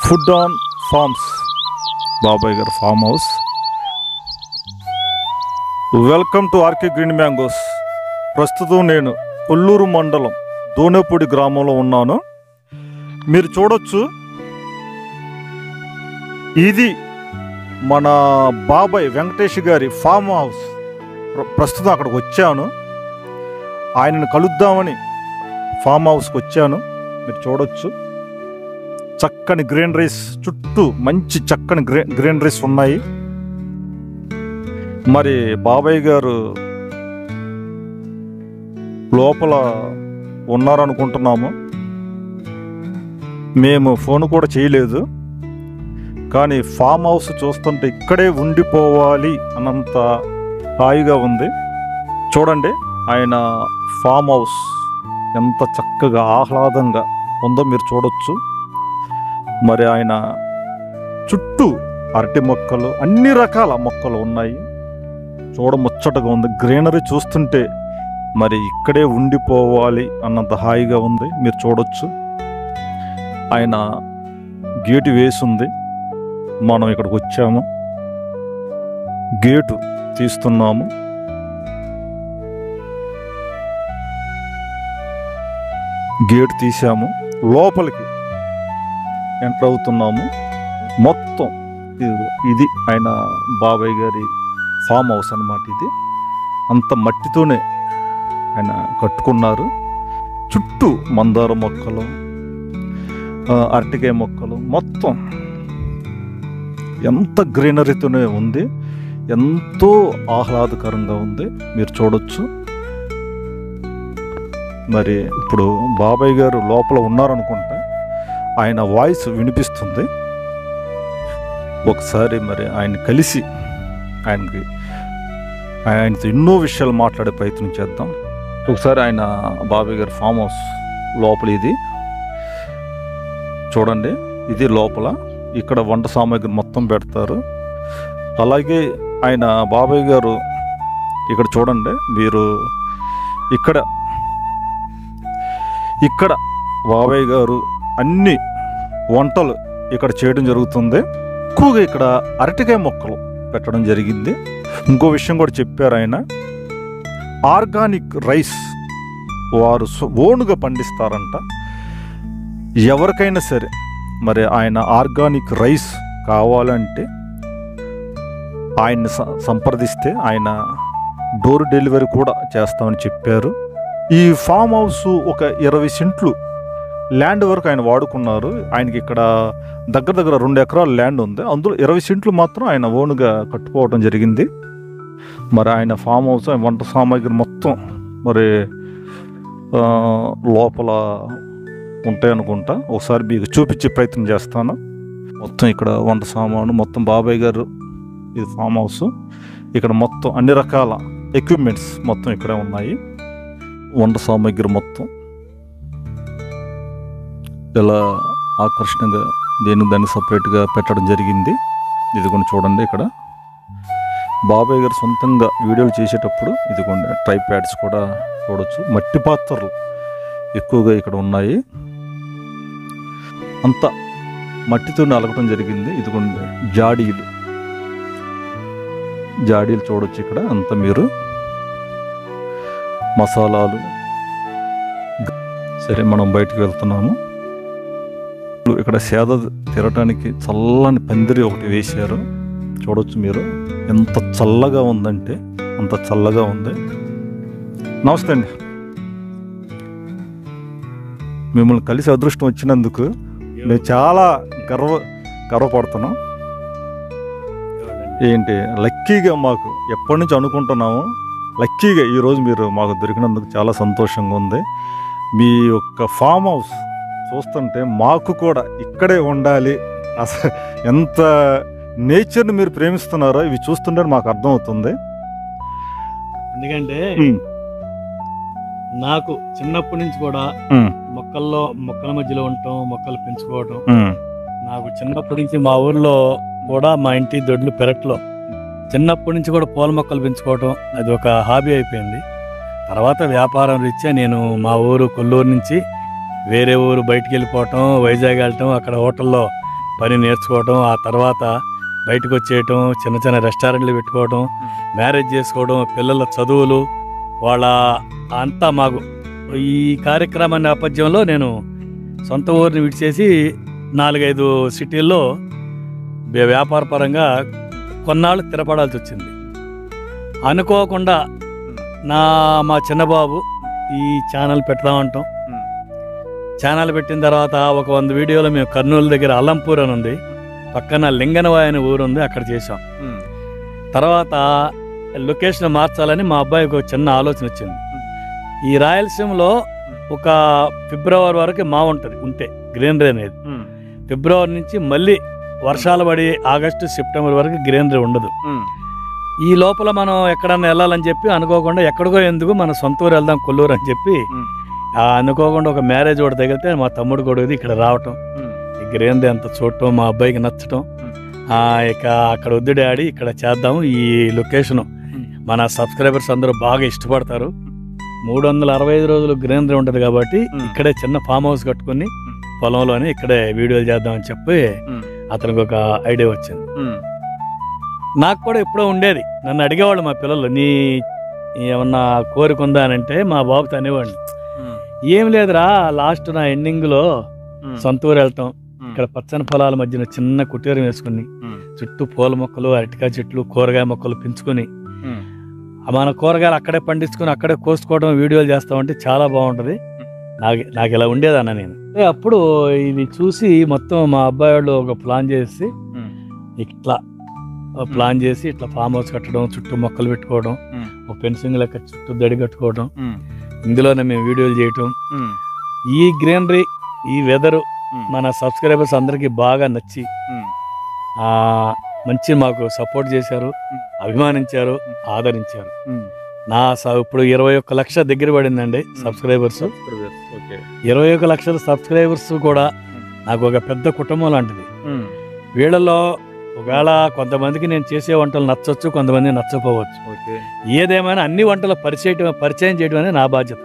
Food on farms బాబాయ్ గారు farm house. Welcome to RK green mangoes. ప్రస్తుతం నేను కొల్లూరు మండలం దోనేపూడి గ్రామంలో ఉన్నాను. మీరు చూడొచ్చు, ఇది మన బాబాయ్ వెంకటేష్ గారి ఫామ్ హౌస్. ప్రస్తుతం అక్కడికి వచ్చాను, ఆయనను కలుద్దామని ఫామ్ హౌస్కి వచ్చాను. మీరు చూడొచ్చు, చక్కని గ్రీనరీస్, చుట్టూ మంచి చక్కని గ్రీనరీస్ ఉన్నాయి. మరి బాబాయ్ గారు లోపల ఉన్నారనుకుంటున్నాము. మేము ఫోన్ కూడా చేయలేదు, కానీ ఫామ్ హౌస్ చూస్తుంటే ఇక్కడే ఉండిపోవాలి అన్నంత హాయిగా ఉంది. చూడండి, ఆయన ఫామ్ హౌస్ ఎంత చక్కగా ఆహ్లాదంగా ఉందో మీరు చూడొచ్చు. మరి ఆయన చుట్టూ అరటి మొక్కలు, అన్ని రకాల మొక్కలు ఉన్నాయి. చూడముచ్చటగా ఉంది. గ్రీనరీ చూస్తుంటే మరి ఇక్కడే ఉండిపోవాలి అన్నంత హాయిగా ఉంది. మీరు చూడొచ్చు, ఆయన గేటు వేసి ఉంది. మనం ఇక్కడికి వచ్చాము, గేటు తీస్తున్నాము. గేటు తీసాము, లోపలికి ఎంటర్ అవుతున్నాము. మొత్తం ఇది ఆయన బాబాయ్ గారి ఫామ్ హౌస్ అన్నమాట. ఇది అంత మట్టితోనే ఆయన కట్టుకున్నారు. చుట్టూ మందార మొక్కలు, అరటికాయ మొక్కలు, మొత్తం ఎంత గ్రీనరీతోనే ఉంది. ఎంతో ఆహ్లాదకరంగా ఉంది, మీరు చూడొచ్చు. మరి ఇప్పుడు బాబాయ్ గారు లోపల ఉన్నారనుకుంటా, ఆయన వాయిస్ వినిపిస్తుంది. ఒకసారి మరి ఆయన కలిసి ఆయనతో ఎన్నో విషయాలు మాట్లాడే ప్రయత్నం చేద్దాం. ఒకసారి ఆయన బాబాయ్ గారి ఫామ్ హౌస్ లోపల ఇది చూడండి. ఇది లోపల, ఇక్కడ వంట సామాగ్రి మొత్తం పెడతారు. అలాగే ఆయన బాబాయ్ గారు ఇక్కడ చూడండి, మీరు ఇక్కడ బాబాయ్ గారు అన్ని వంటలు ఇక్కడ చేయడం జరుగుతుంది. ఎక్కువగా ఇక్కడ అరటికాయ మొక్కలు పెట్టడం జరిగింది. ఇంకో విషయం కూడా చెప్పారు ఆయన, ఆర్గానిక్ రైస్ వారు ఓనుగా పండిస్తారంట. ఎవరికైనా సరే మరి ఆయన ఆర్గానిక్ రైస్ కావాలంటే ఆయన్ని సంప్రదిస్తే ఆయన డోర్ డెలివరీ కూడా చేస్తామని చెప్పారు. ఈ ఫామ్ హౌస్ ఒక 20 సెంట్లు ల్యాండ్ వరకు ఆయన వాడుకున్నారు. ఆయనకి ఇక్కడ దగ్గర 2 ఎకరాల ల్యాండ్ ఉంది. అందులో 20 సెంట్లు మాత్రం ఆయన ఓనుగా కట్టుకోవడం జరిగింది. మరి ఆయన ఫామ్ హౌస్, వంట సామాగ్రి మొత్తం మరి లోపల ఉంటాయనుకుంటా. ఒకసారి మీకు చూపించే ప్రయత్నం చేస్తాను. మొత్తం ఇక్కడ వంట సామాను మొత్తం బాబాయ్ గారు, ఇది ఫామ్ హౌస్. ఇక్కడ మొత్తం అన్ని రకాల ఎక్విప్మెంట్స్ మొత్తం ఇక్కడే ఉన్నాయి. వంట సామాగ్రి మొత్తం ఇలా ఆకర్షణగా దాన్ని సపరేట్గా పెట్టడం జరిగింది. ఇది కూడా చూడండి, ఇక్కడ బాబాయ్ గారు సొంతంగా వీడియోలు చేసేటప్పుడు ఇదిగోండి ట్రైప్యాడ్స్ కూడా చూడొచ్చు. మట్టి పాత్రలు ఎక్కువగా ఇక్కడ ఉన్నాయి. అంతా మట్టితో అలగటం జరిగింది. ఇదిగోండి జాడీలు చూడొచ్చు. ఇక్కడ అంతా మీరు మసాలాలు. సరే, మనం బయటికి వెళ్తున్నాము. ఇక్కడ సేద తిరగటానికి చల్లని పందిరి ఒకటి వేశారు. చూడొచ్చు మీరు, ఎంత చల్లగా ఉందంటే అంత చల్లగా ఉంది. నమస్తే అండి, మిమ్మల్ని కలిసి అదృష్టం వచ్చినందుకు మేము చాలా గర్వపడుతున్నాం. ఏంటి లక్కీగా మాకు ఎప్పటి నుంచి అనుకుంటున్నాము, లక్కీగా ఈరోజు మీరు మాకు దొరికినందుకు చాలా సంతోషంగా ఉంది. మీ యొక్క ఫామ్ హౌస్ చూస్తుంటే మాకు కూడా ఇక్కడే ఉండాలి, అసలు ఎంత నేచర్ని మీరు ప్రేమిస్తున్నారో ఇవి చూస్తుంటే మాకు అర్థమవుతుంది. ఎందుకంటే నాకు చిన్నప్పటి నుంచి కూడా మొక్కల మధ్యలో ఉండటం, మొక్కలు పెంచుకోవటం, నాకు చిన్నప్పటి నుంచి మా ఊర్లో కూడా, మా ఇంటి దొడ్లు పెరట్లో చిన్నప్పటి నుంచి కూడా పూల మొక్కలు పెంచుకోవటం అది ఒక హాబీ అయిపోయింది. తర్వాత వ్యాపారం రీత్యా నేను మా ఊరు కొల్లూరు నుంచి వేరే ఊరు బయటికి వెళ్ళిపోవటం, వైజాగ్ వెళ్ళటం, అక్కడ హోటల్లో పని నేర్చుకోవడం, ఆ తర్వాత బయటకు వచ్చేయటం, చిన్న చిన్న రెస్టారెంట్లు పెట్టుకోవడం, మ్యారేజ్ చేసుకోవడం, పిల్లల చదువులు, వాళ్ళ అంతా మాకు ఈ కార్యక్రమ నేపథ్యంలో నేను సొంత ఊరిని విడిచేసి 4-5 సిటీల్లో వ్యాపార పరంగా కొన్నాళ్ళు స్థిరపడాల్సి వచ్చింది. అనుకోకుండా మా చిన్నబాబు ఈ ఛానల్ పెడదామంటాం. ఛానల్ పెట్టిన తర్వాత ఒక 100 వీడియోలు మేము కర్నూలు దగ్గర అల్లంపూర్ అని ఉంది, పక్కన లింగనవాయి అనే ఊరు ఉంది, అక్కడ చేసాం. తర్వాత లొకేషన్ మార్చాలని మా అబ్బాయికి ఒక చిన్న ఆలోచన వచ్చింది. ఈ రాయలసీమలో ఒక ఫిబ్రవరి వరకు ఉంటే గ్రీనరీ అనేది, ఫిబ్రవరి నుంచి మళ్ళీ వర్షాలు పడి ఆగస్టు సెప్టెంబర్ వరకు గ్రీనరీ ఉండదు. ఈ లోపల మనం ఎక్కడన్నా వెళ్ళాలని చెప్పి అనుకోకుండా ఎక్కడికో ఎందుకు మన సొంత ఊరు వెళ్దాం కొల్లూరు అని చెప్పి అనుకోకుండా ఒక మ్యారేజ్ ఒకటి తగిలితే మా తమ్ముడు కొడుకుది ఇక్కడ రావటం, ఈ గ్రీనరీ అంతా చూడటం, మా అబ్బాయికి నచ్చటం, ఇక అక్కడ వద్దు డాడీ ఇక్కడ చేద్దాము, ఈ లొకేషను మన సబ్స్క్రైబర్స్ అందరూ బాగా ఇష్టపడతారు, 365 రోజులు గ్రీనరీ ఉంటుంది కాబట్టి ఇక్కడే చిన్న ఫామ్ హౌస్ కట్టుకుని పొలంలోనే ఇక్కడే వీడియోలు చేద్దామని చెప్పి అతనికి ఒక ఐడియా వచ్చింది. నాకు కూడా ఎప్పుడో ఉండేది, నన్ను అడిగేవాళ్ళు మా పిల్లలు, నీ ఏమన్నా కోరిక ఉందా అని అంటే మా బాబుతో అనేవాడిని, ఏం లేదురా లాస్ట్ నా ఎండింగ్లో సొంత ఊరు వెళ్తాం, ఇక్కడ పచ్చని పొలాల మధ్యన చిన్న కుటీరం వేసుకుని చుట్టూ పూల మొక్కలు, అరటికాయ చెట్లు, కూరగాయ మొక్కలు పెంచుకొని మన కూరగాయలు అక్కడే పండించుకొని అక్కడే కోసుకోవడం, వీడియోలు చేస్తామంటే చాలా బాగుంటుంది. నాకు ఇలా ఉండేదన్న నేను. అప్పుడు ఇది చూసి మొత్తం మా అబ్బాయి వాళ్ళు ఒక ప్లాన్ చేసి ఇట్లా ఫామ్ హౌస్ కట్టడం, చుట్టూ మొక్కలు పెట్టుకోవడం, ఒక ఫెన్సింగ్ లెక్క చుట్టూ దడి కట్టుకోవడం, ఇందులోనే మేము వీడియోలు చేయటం. ఈ గ్రీనరీ, ఈ వెదరు మన సబ్స్క్రైబర్స్ అందరికీ బాగా నచ్చి మంచి మాకు సపోర్ట్ చేశారు, అభిమానించారు, ఆదరించారు. ఇప్పుడు 21 లక్షల దగ్గర పడిందండి సబ్స్క్రైబర్స్. 21 లక్షల సబ్స్క్రైబర్స్ కూడా నాకు ఒక పెద్ద కుటుంబం లాంటిది. వీళ్ళలో ఒకవేళ కొంతమందికి నేను చేసే వంటలు నచ్చవచ్చు, కొంతమంది నచ్చకపోవచ్చు. ఏదేమైనా అన్ని వంటలు పరిచయం చేయడం అనేది నా బాధ్యత.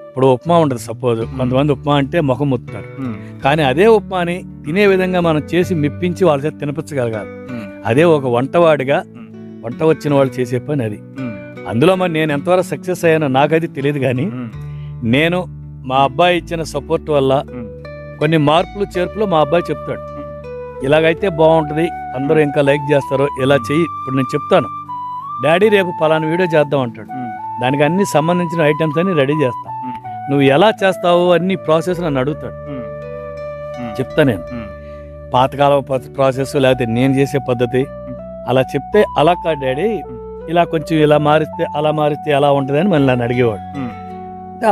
ఇప్పుడు ఉప్మా ఉంటుంది, సపోజ్ కొంతమంది ఉప్మా అంటే ముఖం ముత్తుతారు, కానీ అదే ఉప్మాని తినే విధంగా మనం చేసి మెప్పించి వాళ్ళ చేత తినిపించగలగాలి. అదే ఒక వంటవాడిగా వంట వచ్చిన వాళ్ళు చేసే పని అది. అందులో మరి నేను ఎంతవరకు సక్సెస్ అయ్యానో నాకైతే తెలియదు, కానీ నేను మా అబ్బాయి ఇచ్చిన సపోర్ట్ వల్ల కొన్ని మార్పులు చేర్పులు మా అబ్బాయి చెప్తాడు, ఇలాగైతే బాగుంటుంది, అందరూ ఇంకా లైక్ చేస్తారు, ఇలా చెయ్యి. ఇప్పుడు నేను చెప్తాను, డాడీ రేపు పలానా వీడియో చేద్దాం అంటాడు, దానికి అన్ని సంబంధించిన ఐటమ్స్ అన్ని రెడీ చేస్తా, నువ్వు ఎలా చేస్తావు అన్ని ప్రాసెస్ నన్ను అడుగుతాడు, చెప్తా నేను. పాతకాలం ప్రాసెస్ లేకపోతే నేను చేసే పద్ధతి అలా చెప్తే, అలా కాదు డాడీ ఇలా కొంచెం ఇలా మారిస్తే అలా మారిస్తే ఎలా ఉంటుంది అని మళ్ళీ నన్ను అడిగేవాడు.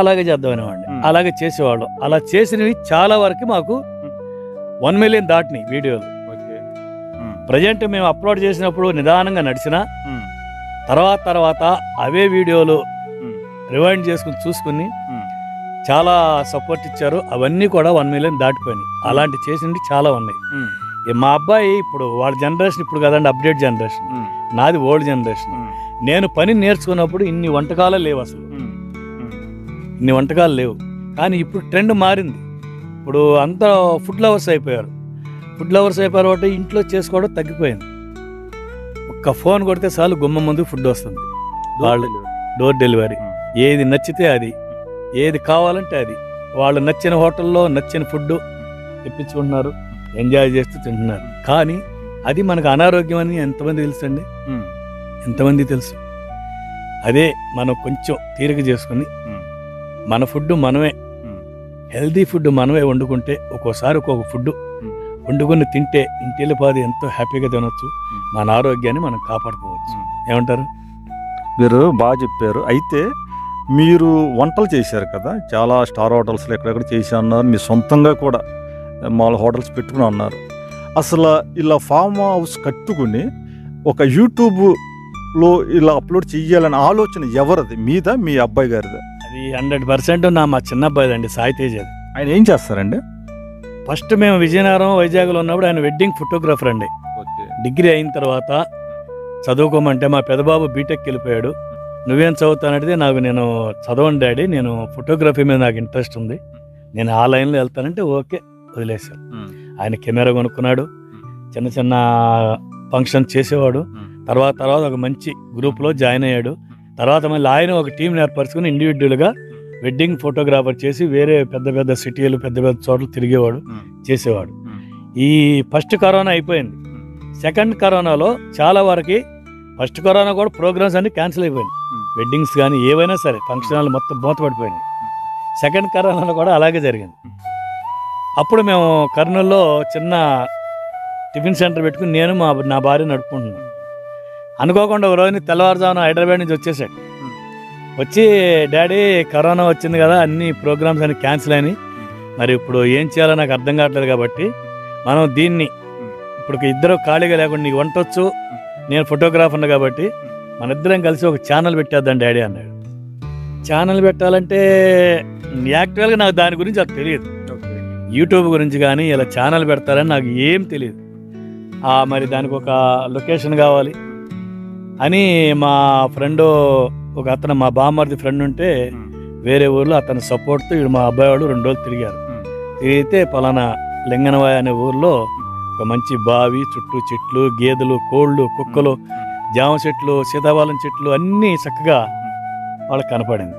అలాగే చేద్దామనేవాడిని, అలాగే చేసేవాళ్ళు. అలా చేసినవి చాలా వరకు మాకు 1 మిలియన్ దాటినాయి వీడియోలు. ప్రజెంట్ మేము అప్లోడ్ చేసినప్పుడు నిదానంగా నడిచిన తర్వాత అవే వీడియోలు రివైండ్ చేసుకుని చూసుకుని చాలా సపోర్ట్ ఇచ్చారు. అవన్నీ కూడా 1 మిలియన్ దాటిపోయినాయి. అలాంటి చేసినవి చాలా ఉన్నాయి. మా అబ్బాయి ఇప్పుడు వాళ్ళ జనరేషన్ ఇప్పుడు కదండి అప్డేట్ జనరేషన్, నాది ఓల్డ్ జనరేషన్. నేను పని నేర్చుకున్నప్పుడు ఇన్ని వంటకాలు లేవు, అసలు ఇన్ని వంటకాలు లేవు. కానీ ఇప్పుడు ట్రెండ్ మారింది. ఇప్పుడు అంతా ఫుడ్ లవర్స్ అయిపోయారు కాబట్టి ఇంట్లో చేసుకోవడం తగ్గిపోయింది. ఒక్క ఫోన్ కొడితే చాలు గుమ్మ ముందు ఫుడ్ వస్తుంది, వాళ్ళు డోర్ డెలివరీ. ఏది నచ్చితే అది, ఏది కావాలంటే అది, వాళ్ళు నచ్చిన హోటల్లో నచ్చిన ఫుడ్ తెప్పించుకుంటున్నారు, ఎంజాయ్ చేస్తూ తింటున్నారు. కానీ అది మనకు అనారోగ్యం అని ఎంతమంది తెలుసండి? ఎంతమంది తెలుసు? అదే మనం కొంచెం తీరిక చేసుకుని మన ఫుడ్ మనమే, హెల్దీ ఫుడ్ మనమే వండుకుంటే, ఒక్కోసారి ఒక్కొక్క ఫుడ్ వండుకొని తింటే ఇంటిల్లిపాది ఎంతో హ్యాపీగా తినొచ్చు, మన ఆరోగ్యాన్ని మనం కాపాడుకోవచ్చు. ఏమంటారు? మీరు బాగా చెప్పారు. అయితే మీరు వంటలు చేశారు కదా, చాలా స్టార్ హోటల్స్లో ఎక్కడెక్కడ చేసి అన్నారు, మీ సొంతంగా కూడా మామూలు హోటల్స్ పెట్టుకుని అన్నారు. అసలు ఇలా ఫామ్ హౌస్ కట్టుకుని ఒక యూట్యూబ్లో ఇలా అప్లోడ్ చెయ్యాలనే ఆలోచన ఎవరిది? మీదా, మీ అబ్బాయి గారిదా? అది 100% మా చిన్న అబ్బాయి అండి, సాయి తేజ్. అది ఆయన ఏం చేస్తారండి? ఫస్ట్ మేము విజయనగరం వైజాగ్లో ఉన్నప్పుడు ఆయన వెడ్డింగ్ ఫోటోగ్రాఫర్ అండి. డిగ్రీ అయిన తర్వాత చదువుకోమంటే మా పెద్దబాబు బీటెక్ వెళ్ళిపోయాడు. నువ్వేం చదువుతానంటే నేను చదవండి డాడీ, నేను ఫోటోగ్రఫీ మీద నాకు ఇంట్రెస్ట్ ఉంది, నేను ఆ లైన్లో వెళ్తానంటే ఓకే వదిలేశాడు. ఆయన కెమెరా కొనుక్కున్నాడు, చిన్న చిన్న ఫంక్షన్ చేసేవాడు. తర్వాత ఒక మంచి గ్రూప్లో జాయిన్ అయ్యాడు. తర్వాత మళ్ళీ ఆయన ఒక టీంని ఏర్పరచుకుని ఇండివిజువల్గా వెడ్డింగ్ ఫోటోగ్రాఫర్ చేసి వేరే పెద్ద పెద్ద సిటీలు పెద్ద పెద్ద చోట్ల తిరిగేవాడు, చేసేవాడు. ఈ ఫస్ట్ కరోనా అయిపోయింది. సెకండ్ కరోనాలో చాలా వరకు, ఫస్ట్ కరోనా కూడా ప్రోగ్రామ్స్ అన్ని క్యాన్సిల్ అయిపోయింది. వెడ్డింగ్స్ కానీ ఏవైనా సరే ఫంక్షన్ హాల్ మొత్తం మూతపడిపోయింది. సెకండ్ కరోనాలో కూడా అలాగే జరిగింది. అప్పుడు మేము కర్నూలులో చిన్న టిఫిన్ సెంటర్ పెట్టుకుని నేను నా భార్య నడుపుకుంటున్నాను. అనుకోకుండా ఒక రోజుని తెల్లవారుజామున హైదరాబాద్ నుంచి వచ్చేసాడు. వచ్చి డాడీ కరోనా వచ్చింది కదా, అన్ని ప్రోగ్రామ్స్ అన్ని క్యాన్సిల్ అయినాయి, మరి ఇప్పుడు ఏం చేయాలో నాకు అర్థం కావట్లేదు, కాబట్టి మనం దీన్ని ఇప్పుడు ఇద్దరు ఖాళీగా లేకుండా నీకు వంటొచ్చు, నేను ఫోటోగ్రాఫర్ను కాబట్టి మన ఇద్దరం కలిసి ఒక ఛానల్ పెట్టేద్దాం డాడీ అన్నాడు. ఛానల్ పెట్టాలంటే యాక్చువల్గా నాకు దాని గురించి అది తెలియదు, యూట్యూబ్ గురించి కానీ ఇలా ఛానల్ పెడతారని నాకు ఏం తెలియదు. మరి దానికి ఒక లొకేషన్ కావాలి అని మా ఫ్రెండ్ ఒక అతను, మా బామ్మర్ది ఫ్రెండ్ ఉంటే వేరే ఊర్లో అతని సపోర్ట్తో వీడు మా అబ్బాయి వాడు 2 రోజులు తిరిగారు. తిరిగితే పలానా లింగనవాయ అనే ఊర్లో ఒక మంచి బావి, చుట్టూ చెట్లు, గేదెలు, కోళ్ళు, కుక్కలు, జామ చెట్లు, సీతాఫలం చెట్లు అన్నీ చక్కగా వాళ్ళకి కనపడింది.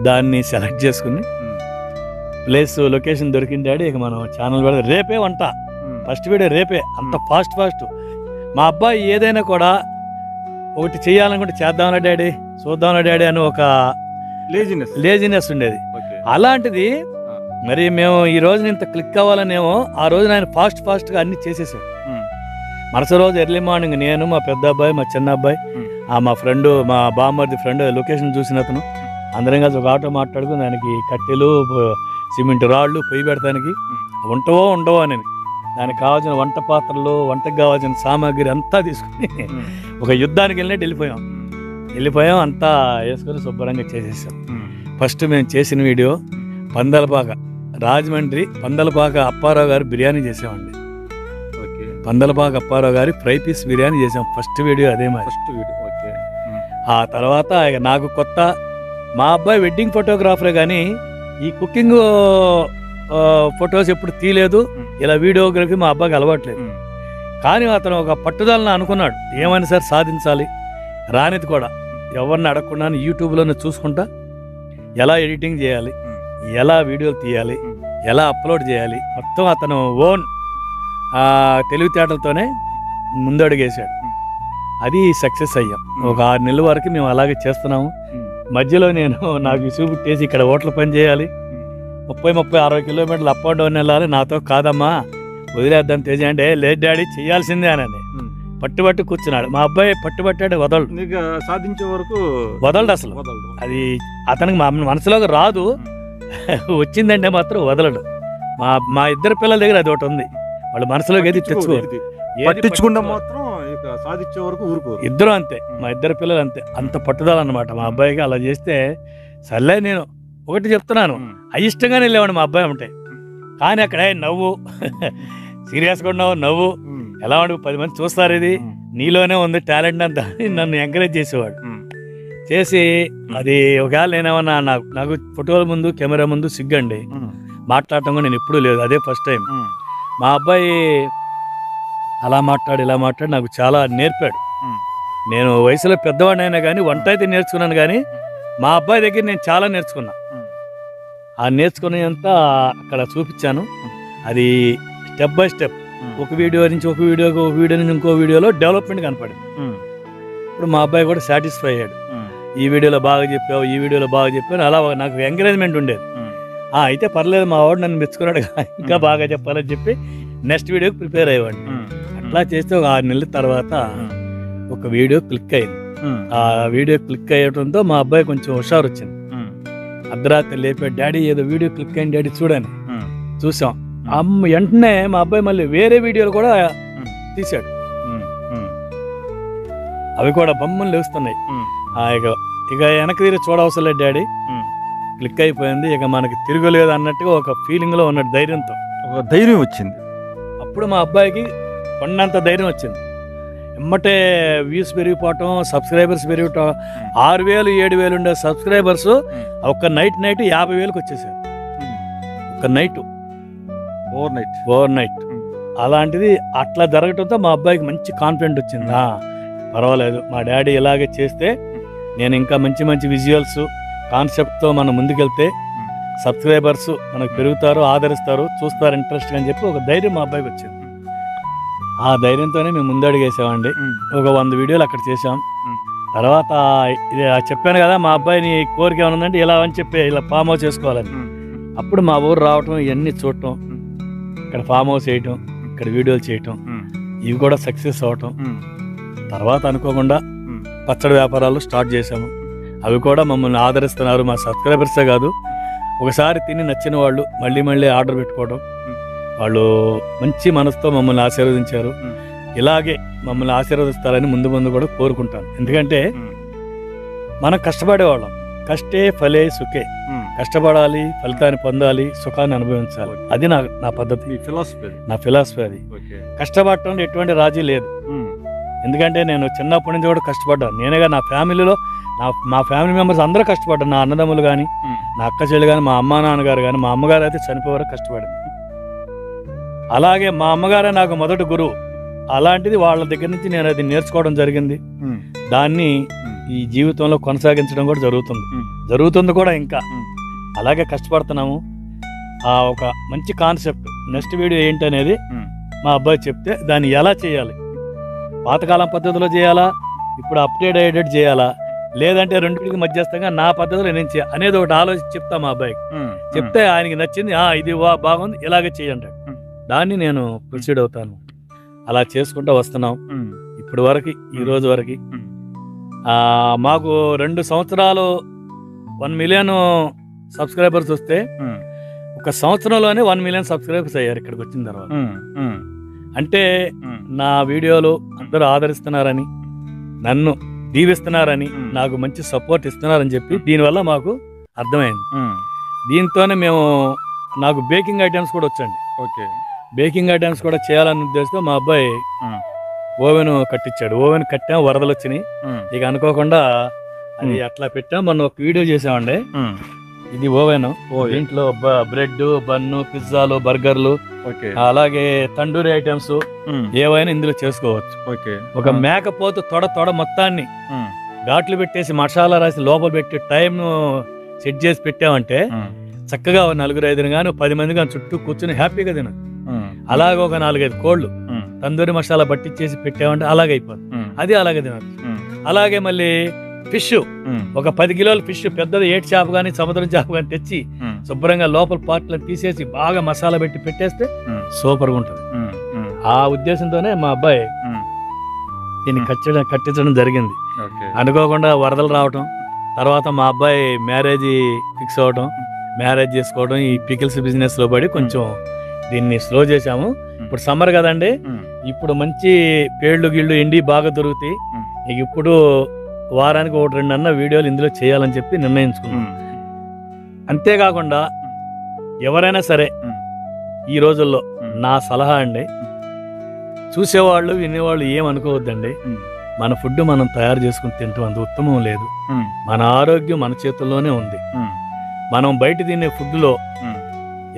దాన్ని సెలెక్ట్ చేసుకుని ప్లేస్ లొకేషన్ దొరికింది డాడీ, ఇక మనం ఛానల్ పెడితే రేపే వంట, ఫస్ట్ వీడియో రేపే, అంత ఫాస్ట్. మా అబ్బాయి ఏదైనా కూడా ఒకటి చేయాలనుకుంటే చేద్దాంలా డాడీ, చూద్దాంలా డాడీ అని ఒక లేజినెస్ ఉండేది. అలాంటిది మరి మేము ఈ రోజున ఇంత క్లిక్ అవ్వాలనేమో ఆ రోజున ఆయన ఫాస్ట్గా అన్ని చేసేసాడు. మరుసటి రోజు ఎర్లీ మార్నింగ్ నేను, మా పెద్ద అబ్బాయి, మా చిన్న అబ్బాయి, మా ఫ్రెండ్, మా బామ్మర్ది ఫ్రెండ్ లొకేషన్ చూసిన అతను, అందరం కలిసి ఒక ఆటో మాట్లాడుకుని దానికి కట్టెలు, సిమెంట్ రాళ్ళు, పొయ్యి పెడతానికి ఉండవో అని దానికి కావాల్సిన వంట పాత్రలు, వంటకు కావాల్సిన సామాగ్రి అంతా తీసుకుని ఒక యుద్ధానికి వెళ్ళిపోయాం. అంతా వేసుకొని శుభ్రంగా చేసేసాం. ఫస్ట్ మేము చేసిన వీడియో పందలపాక, రాజమండ్రి పందలపాక అప్పారావు గారు బిర్యానీ చేసామండి. పందలపాక అప్పారావు గారి ఫ్రై పీస్ బిర్యానీ చేసాం. ఫస్ట్ వీడియో అదే మరి. ఆ తర్వాత ఇక నాకు కొత్త, మా అబ్బాయి వెడ్డింగ్ ఫోటోగ్రాఫరే కానీ ఈ కుకింగ్ ఫొటోస్ ఎప్పుడు తీయలేదు, ఇలా వీడియోగ్రఫీ మా అబ్బాయికి అలవాట్లేదు. కానీ అతను ఒక పట్టుదలను అనుకున్నాడు, ఏమైనా సరే సాధించాలి, రానిది కూడా ఎవరిని అడగకుండా యూట్యూబ్లోనే చూసుకుంటా ఎలా ఎడిటింగ్ చేయాలి, ఎలా వీడియోలు తీయాలి, ఎలా అప్లోడ్ చేయాలి, మొత్తం అతను ఓన్ తెలివితేటలతోనే ముందడుగేశాడు. అది సక్సెస్ అయ్యాం. ఒక 6 నెలల వరకు మేము అలాగే చేస్తున్నాము. మధ్యలో నాకు విసుగు పుట్టేసి ఇక్కడ హోటల్ పని చేయాలి, 30-60 కిలోమీటర్లు అప్ అండ్ డౌన్ వెళ్ళాలి, నాతో కాదమ్మా వదిలేద్దాం తేజ అంటే, లేదు డాడీ చేయాల్సిందే అని పట్టుబట్టి కూర్చున్నాడు. మా అబ్బాయి పట్టుబట్టాడు, వదలడు, సాధించే వరకు వదలడు అసలు. అది అతనికి మనసులోకి రాదు, వచ్చిందంటే మాత్రం వదలడు. మా ఇద్దరు పిల్లల దగ్గర అది ఒకటి ఉంది, వాళ్ళు మనసులోకి ఏది తెచ్చుకోరు, పట్టించుకుంటే మాత్రం సాధించే వరకు ఊరుకోరు. ఇద్దరు అంతే, మా ఇద్దరు పిల్లలు అంతే, అంత పట్టుదల అన్నమాట. మా అబ్బాయికి అలా చేస్తే సర్లే, నేను ఒకటి చెప్తున్నాను, అయిష్టంగానే వెళ్ళేవాడు మా అబ్బాయి ఉంటే. కానీ అక్కడ నవ్వు, సీరియస్గా ఉన్నావు, నవ్వు, ఎలా ఉండి 10 మంది చూస్తారు, ఇది నీలోనే ఉంది టాలెంట్ అంతా అని నన్ను ఎంకరేజ్ చేసేవాడు. చేసి అది ఒకవేళ నేనేమన్నా, నాకు ఫోటోల ముందు, కెమెరా ముందు సిగ్గండి, మాట్లాడటం కూడా నేను ఎప్పుడూ లేదు, అదే ఫస్ట్ టైం. మా అబ్బాయి అలా మాట్లాడు, ఇలా మాట్లాడి నాకు చాలా నేర్పాడు. నేను వయసులో పెద్దవాడినైనా కానీ వంట అయితే నేర్చుకున్నాను, కానీ మా అబ్బాయి దగ్గర నేను చాలా నేర్చుకున్నా. ఆ నేర్చుకునేంతా అక్కడ చూపించాను. అది స్టెప్ బై స్టెప్, ఒక వీడియో నుంచి ఒక వీడియోకి, ఒక వీడియో నుంచి ఇంకో వీడియోలో డెవలప్మెంట్ కనపడింది. ఇప్పుడు మా అబ్బాయి కూడా సాటిస్ఫై అయ్యాడు, ఈ వీడియోలో బాగా చెప్పావు, ఈ వీడియోలో బాగా చెప్పావు, అలా నాకు ఎంకరేజ్మెంట్ ఉండేది. అయితే పర్లేదు, మా వాడు నన్ను మెచ్చుకున్నాడు, ఇంకా బాగా చెప్పాలని చెప్పి నెక్స్ట్ వీడియోకి ప్రిపేర్ అయ్యేవాడు. అట్లా చేస్తే ఒక 6 నెలల తర్వాత ఒక వీడియో క్లిక్ అయింది. ఆ వీడియో క్లిక్ అయ్యడంతో మా అబ్బాయి కొంచెం హుషారు వచ్చింది. అర్ధరాత్రి లేపాడు, డాడీ ఏదో వీడియో క్లిక్ అయింది డాడీ చూడని. చూసాం. వెంటనే మా అబ్బాయి మళ్ళీ వేరే వీడియోలు కూడా తీశాడు, అవి కూడా బొమ్మలు లేస్తున్నాయి. ఇక వెనక్కి తిరిగి చూడవసరం లేదు డాడీ, క్లిక్ అయిపోయింది, ఇక మనకి తిరగలేదు అన్నట్టుగా ఒక ఫీలింగ్లో ఉన్నట్టు ధైర్యంతో, ఒక ధైర్యం వచ్చింది. అప్పుడు మా అబ్బాయికి కొండంత ధైర్యం వచ్చింది. ఎమ్మటే వ్యూస్ పెరిగిపోవటం, సబ్స్క్రైబర్స్ పెరిగిపోవటం. 6,000-7,000 ఉండే సబ్స్క్రైబర్స్ ఒక్క నైట్ 50,000కి వచ్చేసారు. ఒక్క నైట్ ఓవర్ నైట్. అలాంటిది అట్లా జరగటంతో మా అబ్బాయికి మంచి కాన్ఫిడెంట్ వచ్చింది. పర్వాలేదు, మా డాడీ ఇలాగే చేస్తే నేను ఇంకా మంచి మంచి విజువల్స్ కాన్సెప్ట్తో మనం ముందుకెళ్తే సబ్స్క్రైబర్స్ మనకు పెరుగుతారు, ఆదరిస్తారు, చూస్తారు ఇంట్రెస్ట్ అని చెప్పి ఒక ధైర్యం మా అబ్బాయికి వచ్చింది. ఆ ధైర్యంతోనే మేము ముందడుగేసామండి. ఒక 100 వీడియోలు అక్కడ చేసాం. తర్వాత ఇది చెప్పాను కదా, మా అబ్బాయిని కోరిక ఏమైనా ఉందంటే ఇలా అని చెప్పి ఇలా ఫామ్ హౌస్ చేసుకోవాలని. అప్పుడు మా ఊరు రావటం, ఇవన్నీ చూడటం, ఇక్కడ ఫామ్ హౌస్ వేయటం, ఇక్కడ వీడియోలు చేయటం, ఇవి కూడా సక్సెస్ అవటం. తర్వాత అనుకోకుండా పచ్చడి వ్యాపారాలు స్టార్ట్ చేసాము. అవి కూడా మమ్మల్ని ఆదరిస్తున్నారు. మా సబ్స్క్రైబర్సే కాదు, ఒకసారి తిని నచ్చిన వాళ్ళు మళ్ళీ మళ్ళీ ఆర్డర్ పెట్టుకోవడం, వాళ్ళు మంచి మనసుతో మమ్మల్ని ఆశీర్వదించారు. ఇలాగే మమ్మల్ని ఆశీర్వదిస్తారని ముందు ముందు కూడా కోరుకుంటాను. ఎందుకంటే మనం కష్టపడేవాళ్ళం, కష్టే ఫలే సుఖే, కష్టపడాలి, ఫలితాన్ని పొందాలి, సుఖాన్ని అనుభవించాలి. అది నా పద్ధతి, నా ఫిలాసఫీ అది. కష్టపడటంలో ఎటువంటి రాజీ లేదు. ఎందుకంటే నేను చిన్నప్పటి నుంచి కూడా కష్టపడ్డాను. నేనేగా నా ఫ్యామిలీలో మా ఫ్యామిలీ మెంబర్స్ అందరూ కష్టపడ్డాను. నా అన్నదమ్ములు కానీ, నా అక్క చెల్లి కానీ, మా అమ్మ నాన్నగారు కానీ. మా అమ్మగారు అయితే చనిపోయారు కష్టపడింది. అలాగే మా అమ్మగారే నాకు మొదటి గురువు. అలాంటిది వాళ్ళ దగ్గర నుంచి నేను అది నేర్చుకోవడం జరిగింది. దాన్ని ఈ జీవితంలో కొనసాగించడం కూడా జరుగుతుంది కూడా. ఇంకా అలాగే కష్టపడుతున్నాము. ఒక మంచి కాన్సెప్ట్ నెక్స్ట్ వీడియో ఏంటనేది మా అబ్బాయి చెప్తే దాన్ని ఎలా చేయాలి, పాతకాలం పద్ధతిలో చేయాలా, ఇప్పుడు అప్డేట్ అయ్యేటట్టు చేయాలా, లేదంటే రెండింటికి మధ్యస్థంగా నా పద్ధతిలో నేను అనేది ఒకటి ఆలోచించి చెప్తా మా అబ్బాయికి. చెప్తే ఆయనకి నచ్చింది, ఇది బాగుంది, ఇలాగే చేయంటాడు. దాన్ని నేను ప్రొసీడ్ అవుతాను. అలా చేసుకుంటూ వస్తున్నాం ఇప్పటి వరకు, ఈ రోజు వరకు. మాకు 2 సంవత్సరాలు 1 మిలియన్ సబ్స్క్రైబర్స్ వస్తే 1 సంవత్సరంలోనే 1 మిలియన్ సబ్స్క్రైబర్స్ అయ్యారు ఇక్కడికి వచ్చిన తర్వాత. అంటే నా వీడియోలు అందరూ ఆదరిస్తున్నారని, నన్ను దీవిస్తున్నారని, నాకు మంచి సపోర్ట్ ఇస్తున్నారని చెప్పి దీనివల్ల మాకు అర్థమైంది. దీంతోనే నాకు బేకింగ్ ఐటమ్స్ కూడా వచ్చండి. బేకింగ్ ఐటమ్స్ కూడా చేయాలని ఉద్దేశంతో మా అబ్బాయి ఓవెన్ కట్టించాడు. ఓవెన్ కట్టాం, వరదలు వచ్చినాయి. ఇక అనుకోకుండా అది అట్లా పెట్టాం. మొన్న ఒక వీడియో చేసామండి. ఇది ఓవెన్, దీంట్లో బ్రెడ్, బన్ను, పిజ్జాలు, బర్గర్లు, అలాగే తండూరి ఐటమ్స్ ఏవైనా ఇందులో చేసుకోవచ్చు. ఒక మేకపోతు తొడ మొత్తాన్ని ఘాట్లు పెట్టేసి మసాలా రాసి లోపల పెట్టి టైం సెట్ చేసి పెట్టామంటే చక్కగా 4-5 కానీ 10 మంది కానీ చుట్టూ కూర్చుని హ్యాపీగా తినదు. అలాగే ఒక 4-5 కోళ్ళు తందూరి మసాలా పట్టించేసి పెట్టామంటే అలాగే అయిపోతుంది. అది అలాగే తినచ్చు. అలాగే మళ్ళీ ఫిష్, ఒక 10 కిలోల ఫిష్, పెద్దది ఏటి చేప కానీ సముద్రం చేప కానీ తెచ్చి శుభ్రంగా లోపల పార్ట్లను తీసేసి బాగా మసాలా పెట్టి పెట్టేస్తే సూపర్గా ఉంటుంది. ఆ ఉద్దేశంతోనే మా అబ్బాయి దీన్ని కట్టించడం జరిగింది. అనుకోకుండా వరదలు రావటం, తర్వాత మా అబ్బాయి మ్యారేజ్ ఫిక్స్ అవటం, మ్యారేజ్ చేసుకోవడం, ఈ పికిల్స్ బిజినెస్ లో పడి కొంచెం దీన్ని స్లో చేశాము. ఇప్పుడు సమ్మర్ కదండి, ఇప్పుడు మంచి పేళ్లు గిళ్ళు ఎండి బాగా దొరుకుతాయి. ఇప్పుడు వారానికి 1-2 అన్న వీడియోలు ఇందులో చేయాలని చెప్పి నిర్ణయించుకున్నాం. అంతేకాకుండా ఎవరైనా సరే ఈ రోజుల్లో నా సలహా అండి, చూసేవాళ్ళు వినేవాళ్ళు ఏమనుకోవద్దండి. మన ఫుడ్ మనం తయారు చేసుకుని తింటాం అంత ఉత్తమం లేదు. మన ఆరోగ్యం మన చేతుల్లోనే ఉంది. మనం బయట తినే ఫుడ్లో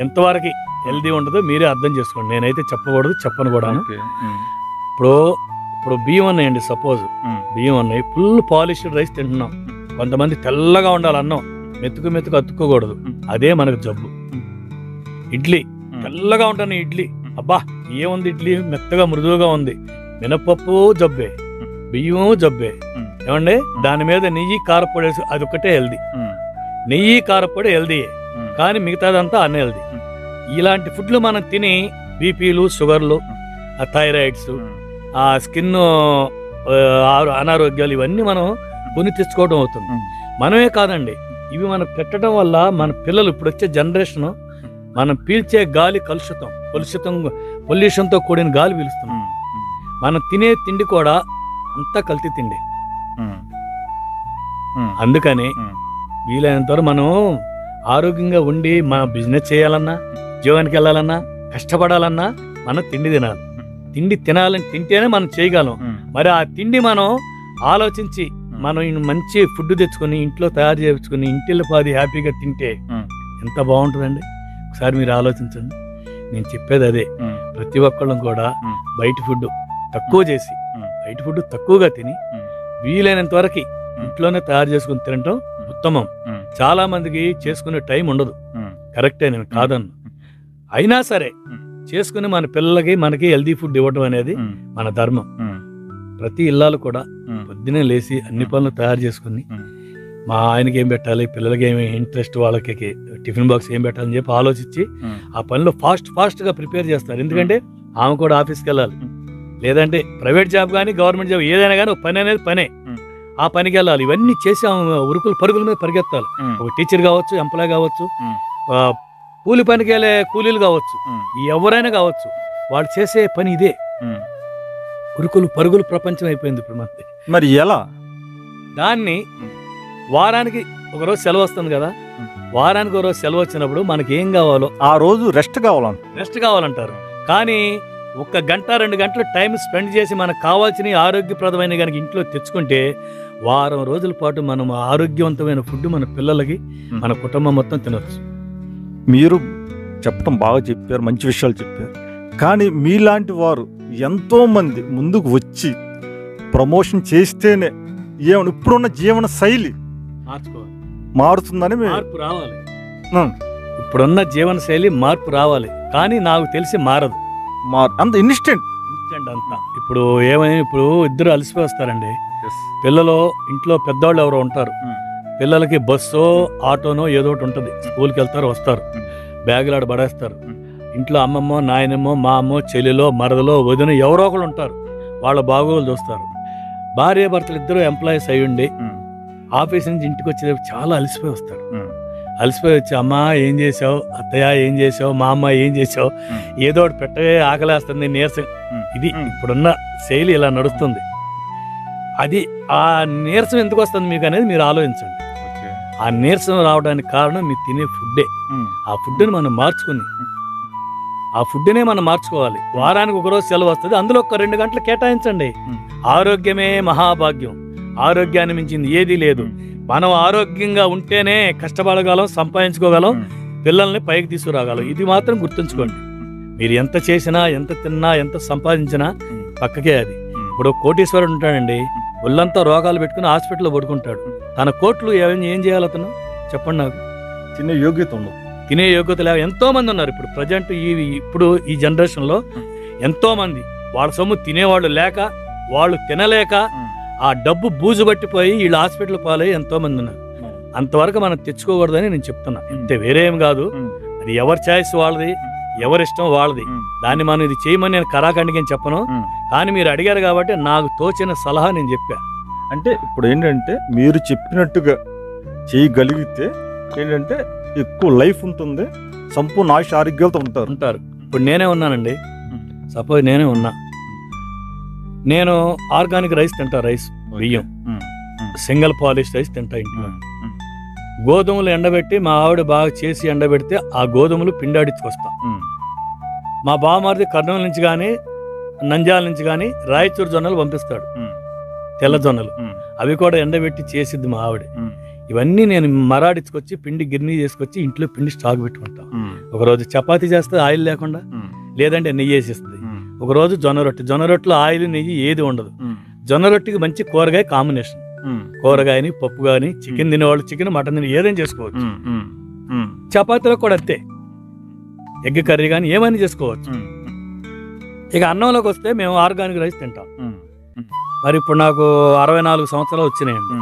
ఎంతవరకు హెల్దీ ఉంటుందో మీరే అర్థం చేసుకోండి. నేనైతే చెప్పకూడదు, చెప్పను కూడా. ఇప్పుడు బియ్యం ఉన్నాయండి, సపోజ్ బియ్యం ఉన్నాయి, ఫుల్ పాలిష్డ్ రైస్ తింటున్నాం. కొంతమంది తెల్లగా ఉండాలి అన్నం, మెతుకు అతుక్కోకూడదు, అదే మనకు జబ్బు. ఇడ్లీ తెల్లగా ఉంటాను, ఇడ్లీ అబ్బా ఏముంది, ఇడ్లీ మెత్తగా మృదువుగా ఉంది. మినపప్పు జబ్బే, బియ్యం జబ్బే. ఏమండి, దాని మీద నెయ్యి కారపొడి వేసి అది ఒకటే హెల్దీ. నెయ్యి కారపొడి హెల్దీయే, కానీ మిగతాదంతా అన్హెల్దీ. ఇలాంటి ఫుడ్లు మనం తిని బీపీలు, షుగర్లు, థైరాయిడ్స్, స్కిన్ అనారోగ్యాలు ఇవన్నీ మనం కొని తెచ్చుకోవడం అవుతుంది. మనమే కాదండి, ఇవి మనం పెట్టడం వల్ల మన పిల్లలు, ఇప్పుడు వచ్చే జనరేషన్, మనం పీల్చే గాలి పొల్యూషన్తో కూడిన గాలి పీలుస్తున్నాం. మనం తినే తిండి కూడా అంతా కల్తీ తిండి. అందుకని వీలైనంత వరకు మనం ఆరోగ్యంగా ఉండి మన బిజినెస్ చేయాలన్నా, ఉద్యోగానికి వెళ్ళాలన్నా, కష్టపడాలన్నా మనం తిండి తినాలి. తిండి తింటేనే మనం చేయగలం. మరి ఆ తిండి మనం ఆలోచించి మనం మంచి ఫుడ్ తెచ్చుకొని ఇంట్లో తయారు చేసుకుని ఇంటిల్లి పాది హ్యాపీగా తింటే ఎంత బాగుంటుందండి. ఒకసారి మీరు ఆలోచించండి. నేను చెప్పేది అదే. ప్రతి ఒక్కళ్ళం కూడా బయట ఫుడ్ తక్కువ చేసి, బయట ఫుడ్ తక్కువగా తిని వీలైనంత వరకు ఇంట్లోనే తయారు చేసుకుని తినటం ఉత్తమం. చాలా మందికి చేసుకునే టైం ఉండదు, కరెక్టే, నేను కాదన్ను. అయినా సరే చేసుకుని మన పిల్లలకి మనకి హెల్దీ ఫుడ్ ఇవ్వడం అనేది మన ధర్మం. ప్రతి ఇళ్ళాలు కూడా పొద్దునే లేచి అన్ని పనులు తయారు చేసుకుని మా ఆయనకి ఏం పెట్టాలి, పిల్లలకి ఏమి ఇంట్రెస్ట్, వాళ్ళకి టిఫిన్ బాక్స్ ఏం పెట్టాలని చెప్పి ఆలోచించి ఆ పనిలో ఫాస్ట్గా ప్రిపేర్ చేస్తారు. ఎందుకంటే ఆమె కూడా ఆఫీస్కి వెళ్ళాలి, లేదంటే ప్రైవేట్ జాబ్ కానీ గవర్నమెంట్ జాబ్ ఏదైనా కానీ పని అనేది పనే, ఆ పనికి వెళ్ళాలి. ఇవన్నీ చేసి ఆమె ఉరుకులు పరుగుల మీద పరిగెత్తాలి. ఒక టీచర్ కావచ్చు, ఎంప్లాయ్ కావచ్చు, కూలి పనికి వెళ్ళే కూలీలు కావచ్చు, ఎవరైనా కావచ్చు, వాళ్ళు చేసే పని ఇదే. ఉరుకులు పరుగులు ప్రపంచం అయిపోయింది ఇప్పుడు మనకి. మరి ఎలా దాన్ని వారానికి ఒకరోజు సెలవు వస్తుంది కదా, వారానికి ఒకరోజు సెలవు వచ్చినప్పుడు మనకి ఏం కావాలో ఆ రోజు రెస్ట్ కావాలంటారు. కానీ 1 గంట 2 గంటలు టైం స్పెండ్ చేసి మనకు కావాల్సిన ఆరోగ్యప్రదమైన కనుక ఇంట్లో తెచ్చుకుంటే వారం రోజుల పాటు మనం ఆరోగ్యవంతమైన ఫుడ్ మన పిల్లలకి, మన కుటుంబం మొత్తం తినవచ్చు. మీరు చెప్పడం బాగా చెప్పారు, మంచి విషయాలు చెప్పారు. కానీ మీలాంటి వారు ఎంతోమంది ముందుకు వచ్చి ప్రమోషన్ చేస్తేనే ఇప్పుడున్న జీవన శైలి మారుతుందని మార్పు రావాలి. ఇప్పుడున్న జీవన శైలి మార్పు రావాలి, కానీ నాకు తెలిసి మారదు. అంత ఇన్స్టెంట్ అంతా ఇప్పుడు ఏమైనా, ఇప్పుడు ఇద్దరు అలసిపోయి వస్తారండి పిల్లలు, ఇంట్లో పెద్దవాళ్ళు ఎవరో ఉంటారు, పిల్లలకి బస్సో ఆటోనో ఏదో ఒకటి ఉంటుంది, స్కూల్కి వెళ్తారు వస్తారు, బ్యాగులు ఆడ పడేస్తారు. ఇంట్లో అమ్మమ్మో నాయనమ్మో మా అమ్మో చెల్లెలో మరదలో వదిన ఎవరో ఒకళ్ళు ఉంటారు, వాళ్ళ బాగోగులు చూస్తారు. భార్య భర్తలు ఇద్దరు ఎంప్లాయీస్ అయ్యుండి ఆఫీస్ నుంచి ఇంటికి వచ్చేటప్పుడు చాలా అలసిపోయి వస్తారు. అలసిపోయి వచ్చి అమ్మ ఏం చేసావు, అత్తయ్య ఏం చేసావు, మా అమ్మ ఏం చేసావు, ఏదో ఒకటి పెట్టే ఆకలేస్తుంది, నీరసం. ఇది ఇప్పుడున్న శైలి ఇలా నడుస్తుంది. అది ఆ నీరసం ఎందుకు వస్తుంది మీకు అనేది మీరు ఆలోచించండి. ఆ నీరసం రావడానికి కారణం మీరు తినే ఫుడ్డే. ఆ ఫుడ్ని మనం మార్చుకుని ఆ ఫుడ్నే మనం మార్చుకోవాలి. వారానికి ఒకరోజు సెలవు వస్తుంది, అందులో 2 గంటలు కేటాయించండి. ఆరోగ్యమే మహాభాగ్యం, ఆరోగ్యాన్ని మించింది ఏదీ లేదు. మనం ఆరోగ్యంగా ఉంటేనే కష్టపడగలం, సంపాదించుకోగలం, పిల్లల్ని పైకి తీసుకురాగలం. ఇది మాత్రం గుర్తుంచుకోండి. మీరు ఎంత చేసినా, ఎంత తిన్నా, ఎంత సంపాదించినా పక్కకే అది. ఇప్పుడు కోటీశ్వరుడు ఉంటాడండి, ఒళ్ళంతా రోగాలు పెట్టుకుని హాస్పిటల్లో పడుకుంటాడు. తన కోట్లు ఏం చేయాలి అతను చెప్పండి నాకు? తినే యోగ్యత ఉండదు, తినే యోగ్యత లేక ఎంతో మంది ఉన్నారు ఇప్పుడు ప్రజెంట్. ఇప్పుడు ఈ జనరేషన్లో ఎంతో మంది వాళ్ళ సొమ్ము తినేవాళ్ళు లేక, వాళ్ళు తినలేక ఆ డబ్బు బూజు పట్టిపోయి వీళ్ళు హాస్పిటల్ పాలై ఎంతో మంది ఉన్నారు. అంతవరకు మనం తెచ్చుకోకూడదని నేను చెప్తున్నా. ఇంతే, వేరేం కాదు. అది ఎవరి ఛాయిస్ వాళ్ళది, ఎవరిష్టం వాళ్ళది. దాన్ని మనం ఇది చేయమని నేను కరాఖండికి ఏం చెప్పను. కానీ మీరు అడిగారు కాబట్టి నాకు తోచిన సలహా నేను చెప్పా. అంటే ఇప్పుడు ఏంటంటే మీరు చెప్పినట్టుగా చేయగలిగితే ఏంటంటే ఎక్కువ లైఫ్ ఉంటుంది, సంపూర్ణ ఆయుష్ ఆరోగ్యాలతో ఉంటారు. ఇప్పుడు నేనే ఉన్నానండి, సపోజ్ నేనే ఉన్నా, నేను ఆర్గానిక్ రైస్ తింటా, రైస్ బియ్యం, సింగిల్ పాలిష్ రైస్ తింటా. ఇంట్లో గోధుమలు ఎండబెట్టి మా ఆవిడ బాగా చేసి ఎండబెడితే ఆ గోధుమలు పిండాడించుకొస్తా. మా బావమారిది కర్నూలు నుంచి కానీ నంద్యాల నుంచి కానీ రాయచూరు జొన్నలు పంపిస్తాడు, తెల్ల జొన్నలు. అవి కూడా ఎండబెట్టి చేసిద్ది మా ఆవిడ. ఇవన్నీ నేను మరాడించుకొచ్చి పిండి గిర్నీ చేసుకొచ్చి ఇంట్లో పిండి స్టాక్ పెట్టుకుంటాం. ఒకరోజు చపాతీ చేస్తే ఆయిల్ లేకుండా, లేదంటే నెయ్యి వేసిస్తుంది. ఒకరోజు జొన్న రొట్టెలో ఆయిల్ నెయ్యి ఏది ఉండదు. జొన్న రొట్టెకి మంచి కూరగాయ కాంబినేషన్, కూరగాయని పప్పు కానీ, చికెన్ తినేవాళ్ళు చికెన్, మటన్ తిని ఏదైనా చేసుకోవచ్చు. చపాతీలో కూడా అంతే, ఎగ్ కర్రీ కానీ ఏమైనా చేసుకోవచ్చు. ఇక అన్నంలోకి వస్తే మేము ఆర్గానిక్ రైస్ తింటాం. మరి ఇప్పుడు నాకు 64 సంవత్సరాలు వచ్చినాయండి.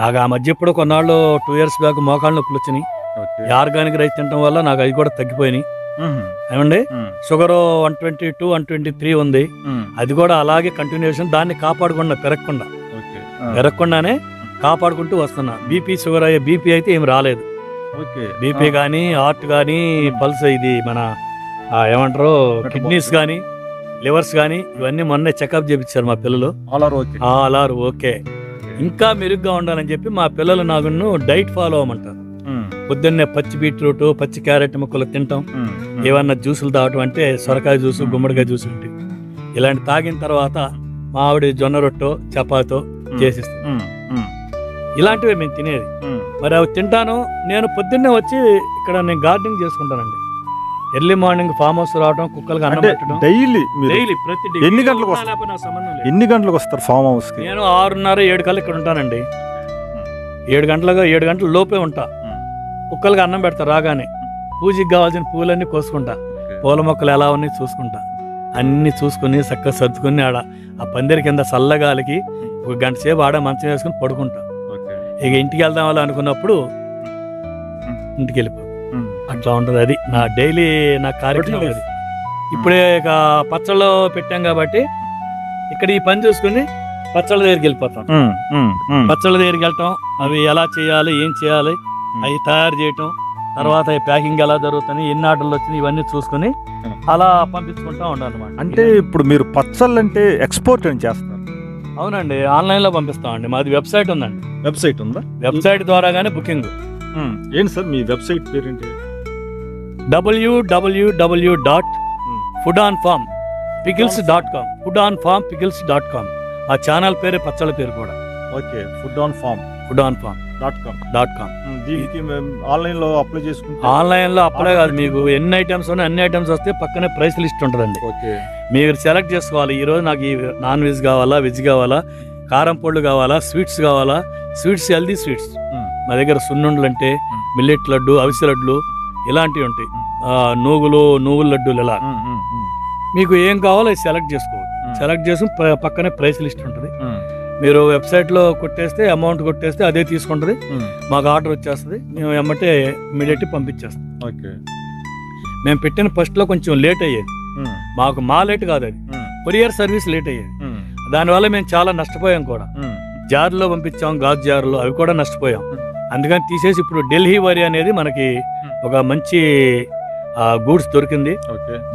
నాకు ఆ మధ్య ఇప్పుడు కొన్నాళ్ళు 2 years బ్యాక్ మోకాళ్ళ నొప్పులు వచ్చినాయి. ఆర్గానిక్ రైస్ తినడం వల్ల నాకు అవి కూడా తగ్గిపోయినాయి. ఏమండి, షుగర్ 122, 123 ఉంది. అది కూడా అలాగే కంటిన్యూషన్, దాన్ని పెరగకుండానే కాపాడుకుంటూ వస్తున్నా. బీపీ షుగర్ అయ్యే బీపీ అయితే ఏమి రాలేదు. బీపీ కానీ, హార్ట్ కానీ, పల్స్, ఇది మన ఏమంటారు కిడ్నీస్ కానీ, లివర్స్ కానీ, ఇవన్నీ మొన్నే చెకప్ చేయించారు మా పిల్లలు. All okay. ఇంకా మెరుగ్గా ఉండాలని చెప్పి మా పిల్లలు నాకు డైట్ ఫాలో అవ్వమంటారు. పొద్దున్నే పచ్చి బీట్రూట్, పచ్చి క్యారెట్ ముక్కలు తింటాం, ఏమన్నా జ్యూసులు తాగటం, అంటే సొరకాయ జ్యూసు, గుమ్మడికాయ జ్యూసు ఉంటాయి. ఇలాంటి తాగిన తర్వాత మా ఆవిడ జొన్న రొట్టె చపాతో చేసిస్తాం. ఇలాంటివే మేము తినేది. మరి అవి తింటాను. నేను పొద్దున్నే వచ్చి ఇక్కడ నేను గార్డెనింగ్ చేసుకుంటానండి. ఎర్లీ మార్నింగ్ ఫామ్ హౌస్ రావడం, కుక్కలకి అన్నం అంటే పెట్టడం డైలీ డైలీ ప్రతి day. ఎన్ని గంటలకు ఉన్నా వస్తారు? లేకపోయినా నాకు సంబంధం లేదు. ఎన్ని గంటలకు వస్తారు ఫామ్ హౌస్ కి? నేను 6:30, 7 కల్లా ఇక్కడ ఉంటానండి. 7 గంటల లోపే ఉంటా. కుక్కలకి అన్నం పెడతా రాగానే. పూజకి కావాల్సిన పూలన్నీ కోసుకుంటా, పూల మొక్కలు ఎలా ఉన్నాయి చూసుకుంటా, అన్ని చూసుకుని చక్కగా సర్దుకుని ఆడ ఆ పందిరి కింద చల్లగాలికి 1 గంట సేపు ఆడ మంచం వేసుకుని పడుకుంటా. ఇక ఇంటికి వెళ్దాం వాళ్ళు అనుకున్నప్పుడు ఇంటికి వెళ్ళిపో. అట్లా ఉంటుంది. అది నా డైలీ నా కార్యక్రమం. అది ఇప్పుడే ఇక పచ్చళ్ళు పెట్టాం కాబట్టి ఇక్కడ ఈ పని చూసుకుని పచ్చళ్ళ దగ్గరికి వెళ్ళిపోతాం. పచ్చళ్ళ దగ్గరికి వెళ్తాం, అవి ఎలా చేయాలి, ఏం చేయాలి, అవి తయారు చేయటం, తర్వాత ప్యాకింగ్ ఎలా జరుగుతుంది, ఎన్ని ఆర్డర్లు వచ్చినాయి, ఇవన్నీ చూసుకుని అలా పంపించుకుంటా ఉండాలన్నమాట. అంటే ఇప్పుడు మీరు పచ్చళ్ళు అంటే ఎక్స్పోర్ట్ అని చేస్తారు? అవునండి, ఆన్లైన్లో పంపిస్తామండి. మాది వెబ్సైట్ ఉందండి. వెబ్సైట్ ఉందా? వెబ్సైట్ ద్వారాగానే బుకింగ్. ఏంటి సార్ మీ వెబ్సైట్ పేరు ఏంటి? www.foodonfarmpicles.com. foodonfarmpicles.com. ఆ ఛానల్ పేరే పచ్చళ్ళ పేరు కూడా. Okay, foodonfarm.com. దీనికి ఆన్లైన్ లో అప్లై చేసుకుంటే? ఆన్లైన్ లో అప్లై కాదు, మీకు ఎన్ని ఐటమ్స్ ఉన్నాయి అన్ని ఐటమ్స్ వస్తే పక్కనే ప్రైస్ లిస్ట్ ఉంటుందండి. మీరు సెలెక్ట్ చేసుకోవాలి. ఈ రోజు నాకు ఈ నాన్ వెజ్ కావాలా, వెజ్ కావాలా, కారం పొళ్ళు కావాలా, స్వీట్స్ కావాలా. స్వీట్స్ హెల్దీ స్వీట్స్ మా దగ్గర సున్నుండలు అంటే మిల్లెట్ లడ్డు, అవిసె లడ్లు ఇలాంటివి ఉంటాయి. నువ్వుల లడ్డూలు ఇలా మీకు ఏం కావాలో అది సెలెక్ట్ చేసుకోవాలి. సెలెక్ట్ చేసి పక్కనే ప్రైస్ లిస్ట్ ఉంటుంది. మీరు వెబ్సైట్లో కొట్టేస్తే అమౌంట్ కొట్టేస్తే అదే తీసుకుంటుంది. మాకు ఆర్డర్ వచ్చేస్తుంది, మేము ఏమంటే ఇమీడియట్ పంపించేస్తాం. మేము పెట్టిన ఫస్ట్లో కొంచెం లేట్ అయ్యేది. మాకు లేట్ కాదు, అది కొరియర్ సర్వీస్ లేట్ అయ్యేది. దానివల్ల మేము చాలా నష్టపోయాం కూడా. జార్లో పంపించాం, గాజు జార్లో, అవి కూడా నష్టపోయాం. అందుకని తీసేసి ఇప్పుడు ఢిల్లీ వరి అనేది మనకి ఒక మంచి గూడ్స్ దొరికింది.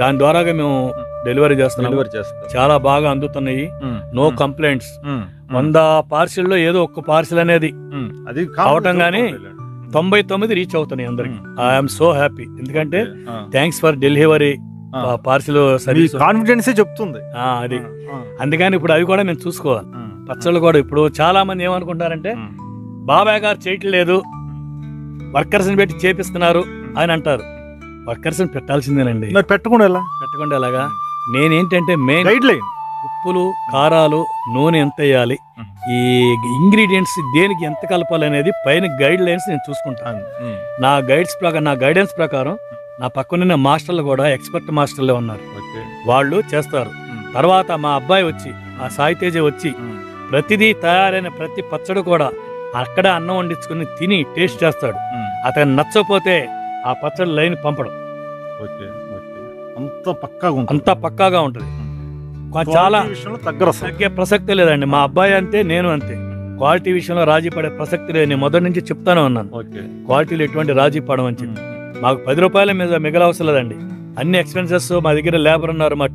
దాని ద్వారాగా మేము డెలివరీ చేస్తున్నాం. చాలా బాగా అందుతున్నాయి, నో కంప్లైంట్స్. 100 పార్సిల్లో ఏదో ఒక్క పార్సిల్ అనేది అవటం గానీ 99 రీచ్ అవుతున్నాయి అందరికి. I'm so happy. ఎందుకంటే thanks for delivery parcel service కాన్ఫిడెన్సే చెప్తుంది అది. అందుకని ఇప్పుడు అవి కూడా మేము చూసుకోవాలి. పచ్చళ్ళు కూడా ఇప్పుడు చాలా మంది ఏమనుకుంటారంటే బాబాయ్ గారు చేయట్లేదు, వర్కర్స్ని పెట్టి చేపిస్తున్నారు అని అంటారు. వర్కర్స్ని పెట్టాల్సిందేనండి. పెట్టకుండా ఎలాగా? నేనేంటంటే మెయిన్ గైడ్ లైన్, ఉప్పులు, కారాలు, నూనె ఎంత వేయాలి, ఈ ఇంగ్రీడియంట్స్ దేనికి ఎంత కలపాలి అనేది పైన గైడ్ లైన్స్ నేను చూసుకుంటాను. నా గైడెన్స్ ప్రకారం నా పక్కనున్న మాస్టర్లు కూడా ఎక్స్పర్ట్ మాస్టర్లే ఉన్నారు, వాళ్ళు చేస్తారు. తర్వాత మా అబ్బాయి వచ్చి, ఆ సాయితేజ వచ్చి ప్రతిదీ తయారైన ప్రతి పచ్చడి కూడా అక్కడే అన్నం వండించుకుని తిని టేస్ట్ చేస్తాడు. అతను నచ్చకపోతే ఆ పచ్చడి లైన్ పంపడం. అంత పక్కాగా ఉంటుంది. చాలా తగ్గే ప్రసక్తే లేదండి. మా అబ్బాయి అంతే, నేను అంతే. క్వాలిటీ విషయంలో రాజీ పడే ప్రసక్తి లేదు. నేను మొదటి నుంచి చెప్తానే ఉన్నాను, క్వాలిటీలో ఎటువంటి రాజీ పడమని చెప్పి. మాకు 10 రూపాయల మీద మిగలవసరం లేదండి. అన్ని ఎక్స్పెన్సెస్, మా దగ్గర లేబర్ ఉన్నారు, మా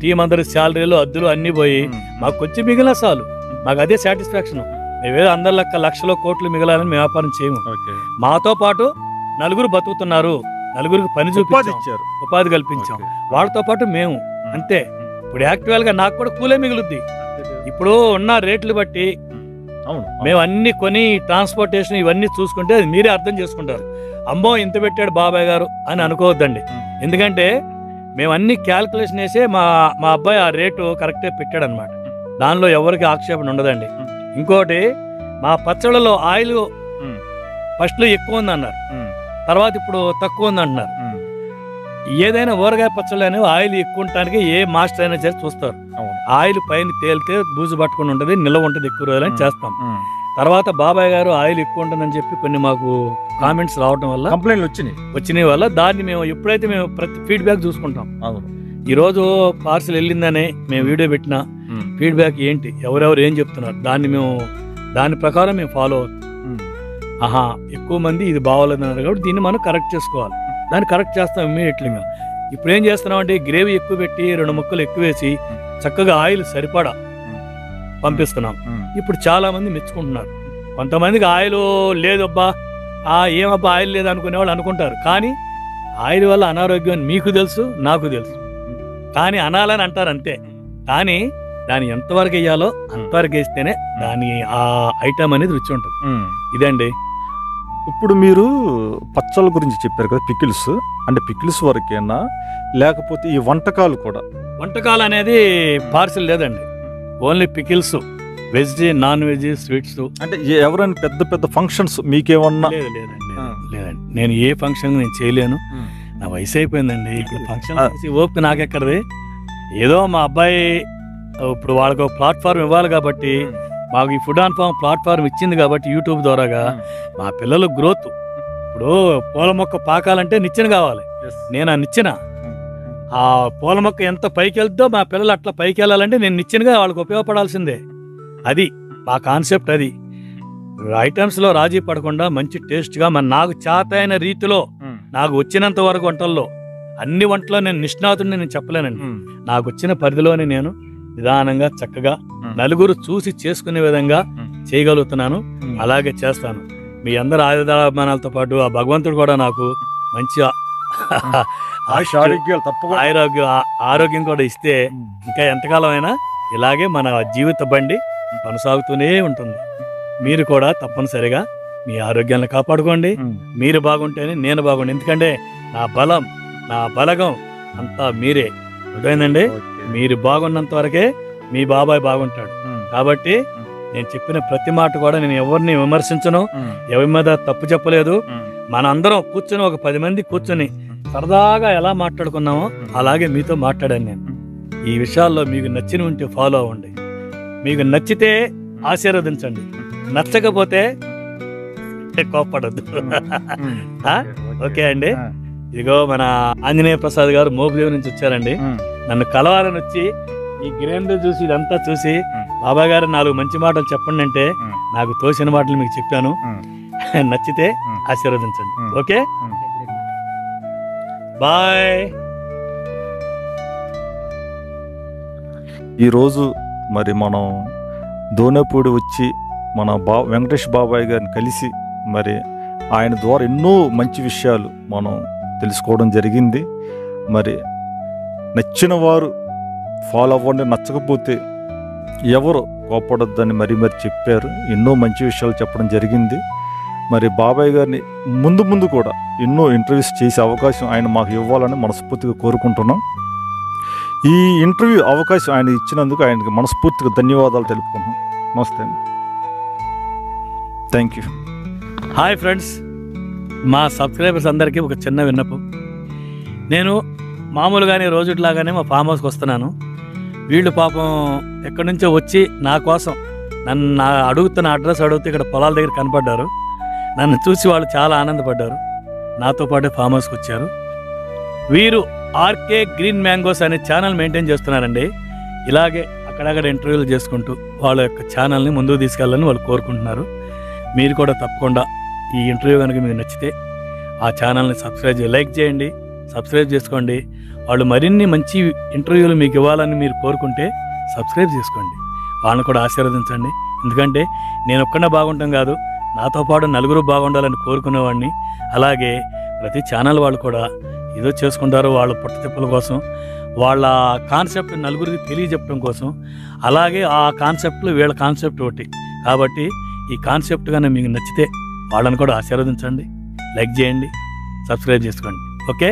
టీం అందరి శాలరీలు, అద్దులు అన్ని పోయి మాకు కొంచెం మిగిలిన చాలు. మాకు అదే సాటిస్ఫాక్షన్. మేమేదో అందరి లెక్క లక్షలో కోట్లు మిగలాలని మేము వ్యాపారం చేయము. మాతో పాటు నలుగురు బతుకుతున్నారు, నలుగురికి పని చూపించారు, ఉపాధి కల్పించాం. వాళ్ళతో పాటు మేము అంతే. ఇప్పుడు యాక్చువల్గా నాకు కూడా కూలే మిగులుద్ది. ఇప్పుడు ఉన్న రేట్లు బట్టి మేము అన్ని కొని ట్రాన్స్పోర్టేషన్ ఇవన్నీ చూసుకుంటే అది మీరే అర్థం చేసుకుంటారు. అమ్మో ఇంత పెట్టాడు బాబాయ్ గారు అని అనుకోవద్దండి. ఎందుకంటే మేము అన్ని క్యాల్కులేషన్ వేసే మా అబ్బాయి ఆ రేటు కరెక్టే పెట్టాడు అనమాట. దానిలో ఎవరికి ఆక్షేపణ ఉండదండి. ఇంకోటి, మా పచ్చళ్ళలో ఆయిల్ ఫస్ట్లో ఎక్కువ ఉంది అన్నారు, తర్వాత ఇప్పుడు తక్కువ ఉంది అంటున్నారు. ఏదైనా ఊరగాయ పచ్చళ్ళు అనేవి ఆయిల్ ఎక్కువ ఉండటానికి ఏ మాస్టర్ అయినా చేసి చూస్తారు. ఆయిల్ పైన తేలితే బూజు పట్టుకుని ఉంటుంది, నిల్వ ఉంటుంది, ఎక్కువ రోజులని చేస్తాం. తర్వాత బాబాయ్ గారు ఆయిల్ ఎక్కువ ఉంటుందని చెప్పి కొన్ని మాకు కామెంట్స్ రావడం వల్ల, కంప్లైంట్లు వచ్చినాయి వల్ల దాన్ని మేము ఎప్పుడైతే మేము ప్రతి ఫీడ్బ్యాక్ చూసుకుంటాం. ఈరోజు పార్సిల్ వెళ్ళిందని మేము వీడియో పెట్టినా ఫీడ్బ్యాక్ ఏంటి, ఎవరెవరు ఏం చెప్తున్నారు, దాని ప్రకారం మేము ఫాలో అవుతాం. ఎక్కువ మంది ఇది బాగోలేదన్నారు కాబట్టి దీన్ని మనం కరెక్ట్ చేసుకోవాలి. దాన్ని కరెక్ట్ చేస్తాం ఇమ్మీడియట్లీగా. ఇప్పుడు ఏం చేస్తున్నాం అంటే గ్రేవీ ఎక్కువ పెట్టి 2 ముక్కలు ఎక్కువ వేసి చక్కగా ఆయిల్ సరిపడా పంపిస్తున్నాం. ఇప్పుడు చాలా మంది మెచ్చుకుంటున్నారు. కొంతమందికి ఆయిల్ లేదబ్బా, ఏమబ్బా ఆయిల్ లేదు అనుకునే వాళ్ళు అనుకుంటారు. కానీ ఆయిల్ వల్ల అనారోగ్యం మీకు తెలుసు, నాకు తెలుసు. కానీ అనాలని అంటారు అంతే. కానీ దాన్ని ఎంతవరకు వేయాలో అంతవరకు వేస్తేనే దాని ఆ ఐటమ్ అనేది రుచి ఉంటుంది. ఇదండి. ఇప్పుడు మీరు పచ్చళ్ళ గురించి చెప్పారు కదా, పికిల్స్ అంటే పికిల్స్ వరకేనా లేకపోతే ఈ వంటకాలు కూడా? వంటకాలు అనేది పార్సిల్ లేదండి, only pickles, veg non veg sweets. అంటే ఎవరైనా పెద్ద పెద్ద ఫంక్షన్స్ మీకేమన్నా? లేదండి, నేను ఏ ఫంక్షన్ నేను చేయలేను, నా వయసు అయిపోయిందండి. ఫంక్షన్ ఓపిక నాకెక్కడది. ఏదో మా అబ్బాయి ఇప్పుడు వాళ్ళకి ఒక ప్లాట్ఫామ్ ఇవ్వాలి కాబట్టి, మాకు ఈ ఫుడ్ ఆన్ ఫామ్ ప్లాట్ఫామ్ ఇచ్చింది కాబట్టి యూట్యూబ్ ద్వారాగా మా పిల్లల గ్రోత్. ఇప్పుడు పూల మొక్క పాకాలంటే నిచ్చెన కావాలి, నేను ఆ నిచ్చెన, ఆ పూల మొక్క ఎంత పైకి వెళ్తుందో మా పిల్లలు అట్లా పైకి వెళ్ళాలంటే నేను నిచ్చెనగా వాళ్ళకి ఉపయోగపడాల్సిందే. అది మా కాన్సెప్ట్. అది ఐటమ్స్లో రాజీ పడకుండా మంచి టేస్ట్గా నాకు చేత అయిన రీతిలో, నాకు వచ్చినంత వరకు వంటల్లో, అన్ని వంటలో నేను నిష్ణాతుడిని నేను చెప్పలేనండి. నాకు వచ్చిన పరిధిలోనే నేను నిదానంగా చక్కగా నలుగురు చూసి చేసుకునే విధంగా చేయగలుగుతున్నాను, అలాగే చేస్తాను. మీ అందరి ఆయుధాలతో పాటు ఆ భగవంతుడు కూడా నాకు మంచి ఆరోగ్యం కూడా ఇస్తే ఇంకా ఎంతకాలం అయినా ఇలాగే మన జీవిత బండి కొనసాగుతూనే ఉంటుంది. మీరు కూడా తప్పనిసరిగా మీ ఆరోగ్యాన్ని కాపాడుకోండి. మీరు బాగుంటేనే నేను బాగుండే, ఎందుకంటే నా బలం నా బలగం అంతా మీరే. అర్థమైందండి? మీరు బాగున్నంత వరకే మీ బాబాయ్ బాగుంటాడు. కాబట్టి నేను చెప్పిన ప్రతి మాట కూడా నేను ఎవరిని విమర్శించను, ఎవరి మీద తప్పు చెప్పలేదు. మనందరం కూర్చొని ఒక 10 మంది కూర్చొని సరదాగా ఎలా మాట్లాడుకున్నామో అలాగే మీతో మాట్లాడాను నేను. ఈ విషయాల్లో మీకు నచ్చిన ఉంటే ఫాలో అవ్వండి, మీకు నచ్చితే ఆశీర్వదించండి, నచ్చకపోతే కోప్పడద్దు. ఓకే అండి. ఇదిగో మన ఆంజనేయ ప్రసాద్ గారు మోపుదేవి నుంచి వచ్చారండి. నన్ను కలవాలని వచ్చి ఈ గ్రైండర్ చూసి ఇదంతా చూసి, బాబా గారు 4 మంచి మాటలు చెప్పండి అంటే నాకు తోసిన మాటలు మీకు చెప్పాను. నచ్చితే ఆశీర్వదించండి. Okay, bye. ఈరోజు మరి మనం దోనేపూడి వచ్చి మన వెంకటేష్ బాబాయ్ గారిని కలిసి మరి ఆయన ద్వారా ఎన్నో మంచి విషయాలు మనం తెలుసుకోవడం జరిగింది. మరి నచ్చిన వారు ఫాలో అవ్వండి, నచ్చకపోతే ఎవరు కోపడొద్దని మరి చెప్పారు. ఎన్నో మంచి విషయాలు చెప్పడం జరిగింది. మరి బాబాయ్ గారిని ముందు కూడా ఎన్నో ఇంటర్వ్యూస్ చేసే అవకాశం ఆయన మాకు ఇవ్వాలని మనస్ఫూర్తిగా కోరుకుంటున్నాం. ఈ ఇంటర్వ్యూ అవకాశం ఆయన ఇచ్చినందుకు ఆయనకి మనస్ఫూర్తిగా ధన్యవాదాలు తెలుపుకుంటున్నాం. నమస్తే అండి, థ్యాంక్ యూ. హాయ్ ఫ్రెండ్స్, మా సబ్స్క్రైబర్స్ అందరికీ ఒక చిన్న విన్నపం. నేను మామూలుగానే రోజుట్లాగానే మా ఫామ్ హౌస్కి వస్తున్నాను. వీళ్ళు పాపం ఎక్కడి నుంచో వచ్చి నా కోసం నన్ను అడుగుతున్న అడ్రస్ అడుగుతూ ఇక్కడ పొలాల దగ్గర కనపడ్డారు. నన్ను చూసి వాళ్ళు చాలా ఆనందపడ్డారు, నాతో పాటు ఫామ్ హౌస్కి వచ్చారు. వీరు ఆర్కే గ్రీన్ మ్యాంగోస్ అనే ఛానల్ మెయింటైన్ చేస్తున్నారండి. ఇలాగే అక్కడక్కడ ఇంటర్వ్యూలు చేసుకుంటూ వాళ్ళ యొక్క ఛానల్ని ముందుకు తీసుకెళ్ళాలని వాళ్ళు కోరుకుంటున్నారు. మీరు కూడా తప్పకుండా ఈ ఇంటర్వ్యూ కనుక మీకు నచ్చితే ఆ ఛానల్ని లైక్ చేయండి, సబ్స్క్రైబ్ చేసుకోండి. వాళ్ళు మరిన్ని మంచి ఇంటర్వ్యూలు మీకు ఇవ్వాలని మీరు కోరుకుంటే సబ్స్క్రైబ్ చేసుకోండి, వాళ్ళని కూడా ఆశీర్వదించండి. ఎందుకంటే నేను ఒక్కడే బాగుంటాం కాదు, నాతో పాటు నలుగురు బాగుండాలని కోరుకునేవాడిని. అలాగే ప్రతి ఛానల్ వాళ్ళు కూడా ఏదో చేసుకుంటారు వాళ్ళ పుట్టతిప్పల కోసం, వాళ్ళ కాన్సెప్ట్ నలుగురికి తెలియజెప్పడం కోసం. అలాగే ఆ కాన్సెప్ట్లు వీళ్ళ కాన్సెప్ట్ ఒకటి కాబట్టి ఈ కాన్సెప్ట్ కానీ మీకు నచ్చితే వాళ్ళని కూడా ఆశీర్వదించండి, లైక్ చేయండి, సబ్స్క్రైబ్ చేసుకోండి. ఓకే.